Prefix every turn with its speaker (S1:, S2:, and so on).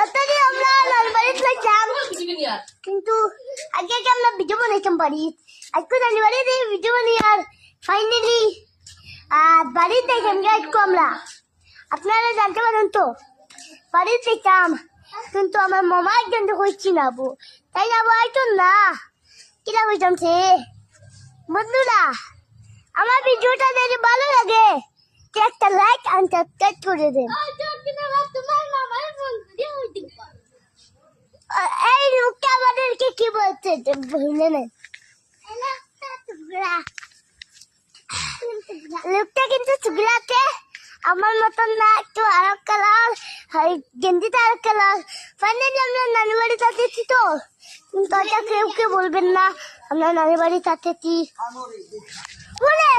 S1: অতদিন আমরা নানিবাড়িতে যাইতাম, কিন্তু আগে আমরা ভিডিও বানাইতাম বাড়ি। আজকে নানিবাড়িতে ভিডিও বানিয়ে আর ফাইনালি বাড়িতে যাইতাম আজকে আমরা। আপনারা জানতে পারেন তো বাড়িতে যাইতাম, কিন্তু আমার মামা একজন হয়েছি না বউ, তাই যাবো হয়তো না কিনা হইতাম সে। বন্ধুরা, আমার ভিডিওটা যদি ভালো লাগে একটা লাইক আর সাবস্ক্রাইব করে দেন। এই লোকটা আমাদেরকে কি বলছে বুঝলেন? লোকটা কিন্তু চুগলাকে আমার মতন না, একটু আরব কালার, গেঞ্জিটা আরব কালার। ফাইনালি আমরা নানি বাড়ি থাকতেছি তো, কেউ বলবেন না আমরা নানি বাড়ি থাকতেছি বলে।